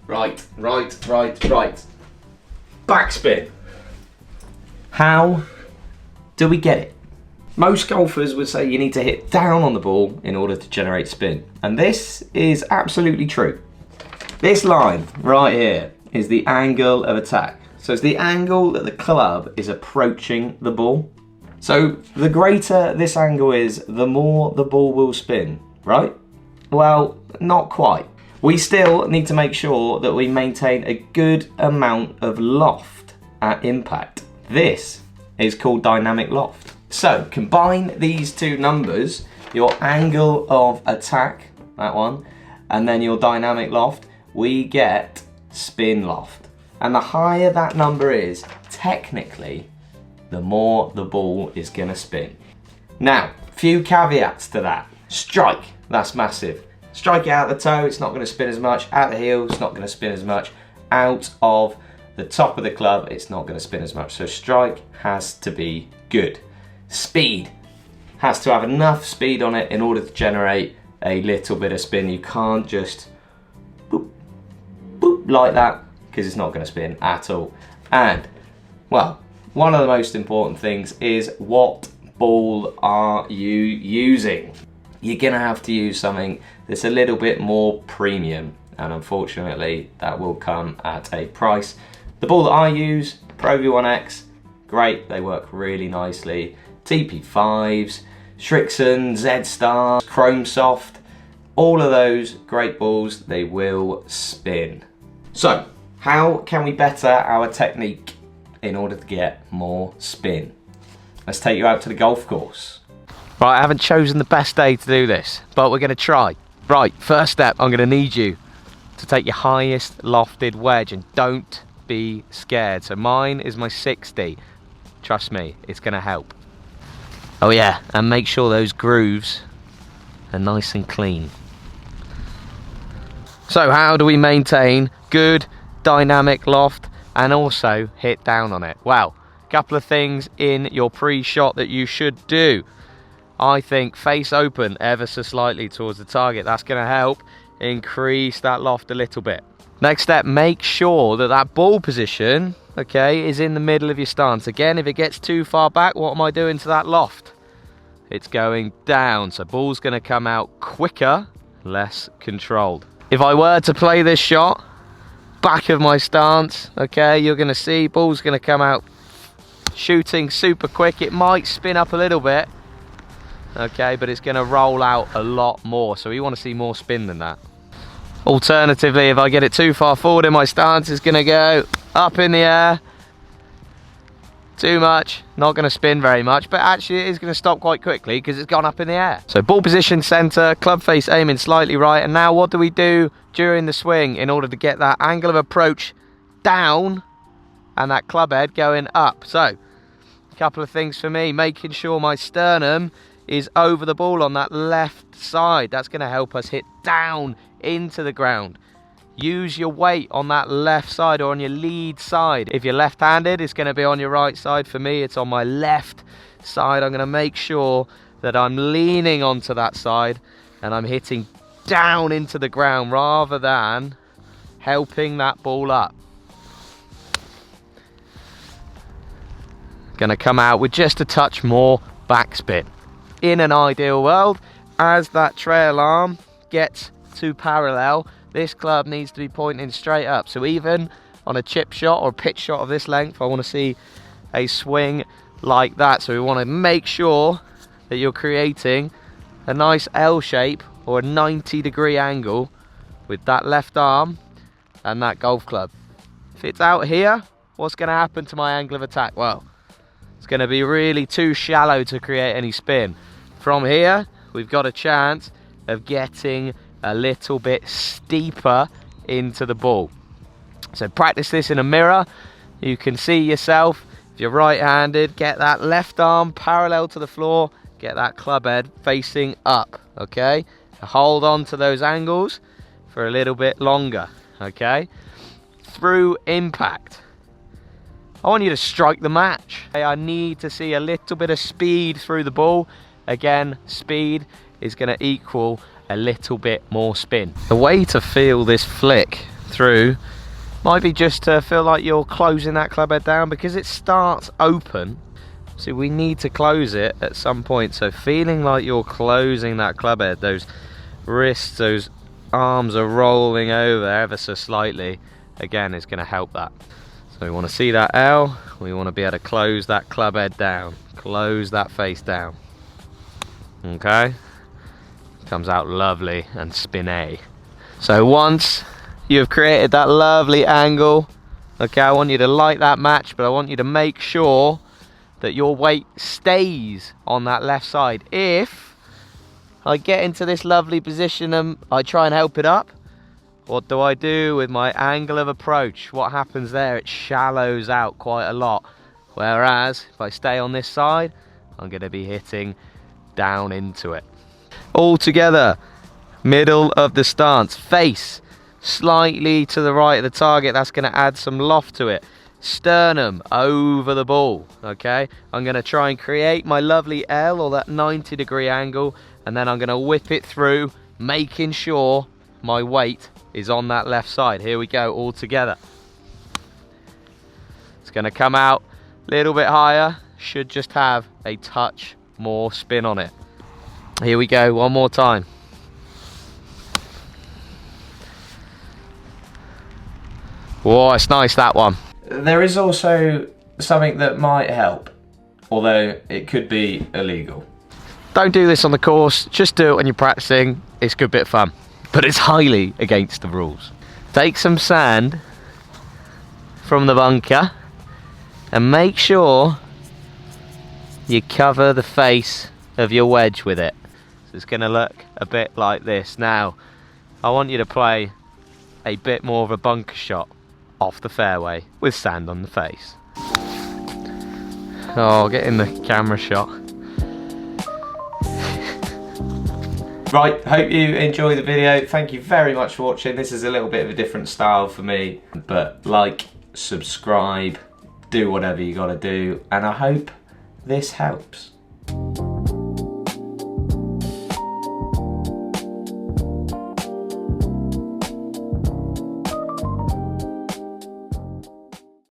Right. Backspin. How do we get it? Most golfers would say you need to hit down on the ball in order to generate spin. And this is absolutely true. This line right here is the angle of attack. So it's the angle that the club is approaching the ball. So the greater this angle is, the more the ball will spin, right? Well, not quite. We still need to make sure that we maintain a good amount of loft at impact. This is called dynamic loft. So combine these two numbers, your angle of attack, that one, and then your dynamic loft, we get spin loft. And the higher that number is, technically, the more the ball is gonna spin. Now, few caveats to that. Strike, that's massive. Strike it out the toe, it's not gonna spin as much. Out the heel, it's not gonna spin as much. Out of the top of the club, it's not gonna spin as much. So strike has to be good. Speed has to have enough speed on it in order to generate a little bit of spin. You can't just boop, boop like that, because it's not gonna spin at all. And, well, one of the most important things is what ball are you using? You're gonna have to use something that's a little bit more premium, and unfortunately that will come at a price. The ball that I use, Pro V1X, great, they work really nicely. TP5s, Srixon, Z-Star, Chrome Soft, all of those great balls, they will spin. So, how can we better our technique in order to get more spin? Let's take you out to the golf course. Right, I haven't chosen the best day to do this, but we're gonna try. Right, first step, I'm gonna need you to take your highest lofted wedge, and don't be scared. So mine is my 60. Trust me, it's gonna help. Oh yeah, and make sure those grooves are nice and clean. So how do we maintain good dynamic loft and also hit down on it? Well, a couple of things in your pre-shot that you should do. I think face open ever so slightly towards the target. That's going to help increase that loft a little bit. Next step, make sure that that ball position, okay, is in the middle of your stance. Again, if it gets too far back, what am I doing to that loft? It's going down, so ball's going to come out quicker, less controlled. If I were to play this shot, back of my stance, okay, you're going to see ball's going to come out shooting super quick. It might spin up a little bit, okay, but it's going to roll out a lot more, so we want to see more spin than that. Alternatively, if I get it too far forward in my stance, it's going to go up in the air. Too much, not going to spin very much, but actually it is going to stop quite quickly because it's gone up in the air. So ball position center, club face aiming slightly right, and now what do we do during the swing in order to get that angle of approach down and that club head going up? So, a couple of things for me, making sure my sternum is over the ball on that left side. That's going to help us hit down into the ground. Use your weight on that left side or on your lead side. If you're left-handed, it's going to be on your right side. For me, it's on my left side. I'm going to make sure that I'm leaning onto that side and I'm hitting down into the ground rather than helping that ball up. Going to come out with just a touch more backspin. In an ideal world, as that trail arm gets to parallel, this club needs to be pointing straight up. So even on a chip shot or a pitch shot of this length, I want to see a swing like that. So we want to make sure that you're creating a nice L shape or a 90-degree angle with that left arm and that golf club. If it's out here, what's going to happen to my angle of attack? Well, it's going to be really too shallow to create any spin. From here, we've got a chance of getting a little bit steeper into the ball. So practice this in a mirror. You can see yourself. If you're right-handed, get that left arm parallel to the floor, get that club head facing up, okay? Hold on to those angles for a little bit longer, okay? Through impact, I want you to strike the match. I need to see a little bit of speed through the ball. Again, speed is going to equal a little bit more spin. The way to feel this flick through might be just to feel like you're closing that club head down, because it starts open. So we need to close it at some point. So feeling like you're closing that club head, those wrists, those arms are rolling over ever so slightly, again, is going to help that. So we want to see that L, we want to be able to close that club head down, close that face down. Okay, comes out lovely and spinny. So once you've created that lovely angle, okay, I want you to like that match, but I want you to make sure that your weight stays on that left side. If I get into this lovely position and I try and help it up, what do I do with my angle of approach? What happens there? It shallows out quite a lot. Whereas if I stay on this side, I'm going to be hitting down into it. All together, middle of the stance, face slightly to the right of the target. That's going to add some loft to it. Sternum over the ball. Okay, I'm going to try and create my lovely L, or that 90-degree angle, and then I'm going to whip it through, making sure my weight is on that left side. Here we go, all together. It's going to come out a little bit higher, should just have a touch more spin on it. Here we go, one more time. Whoa, it's nice, that one. There is also something that might help, although it could be illegal. Don't do this on the course, just do it when you're practicing. It's a good bit of fun, but it's highly against the rules. Take some sand from the bunker and make sure you cover the face of your wedge with it. So it's going to look a bit like this. Now, I want you to play a bit more of a bunker shot off the fairway with sand on the face. Oh, get in the camera shot. Right, hope you enjoy the video. Thank you very much for watching. This is a little bit of a different style for me, but like, subscribe, do whatever you gotta do, and I hope this helps.